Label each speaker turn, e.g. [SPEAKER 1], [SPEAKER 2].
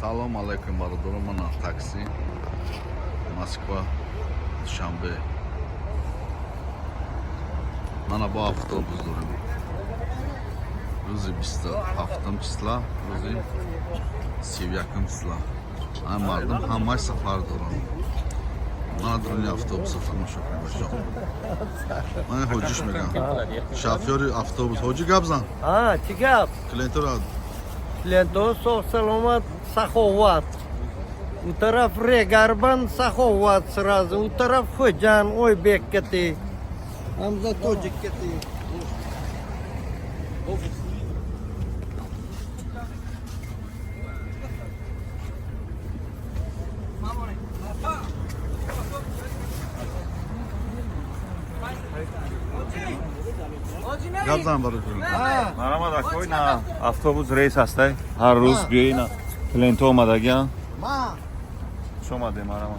[SPEAKER 1] Салом алейкум, бародарам. Ман такси. Москва, ДУШАНБЕ. Mana bu avtobus durum. Ro'zi 27 числа, ro'zi 7 числа. Mardum hamma safar durum. Mana durumli avtobusda tomosha qilmoqchi. Mana hojish megan. Shofyori avtobus hoji gabzan.
[SPEAKER 2] Ha, chigab.
[SPEAKER 1] Klientor
[SPEAKER 2] Klientor sog' salomat, saxovat. У тарaf Regarban, saxovat сразу. У тарaf Xo'jan, Oybek keti. Hamza Tojik keti.
[SPEAKER 1] gabzan bor.
[SPEAKER 3] Marama такой на автобус рейс ҳастай. Ҳар рӯз биёина. Клиент омадагиан.
[SPEAKER 2] Ma.
[SPEAKER 3] Шомаде марама.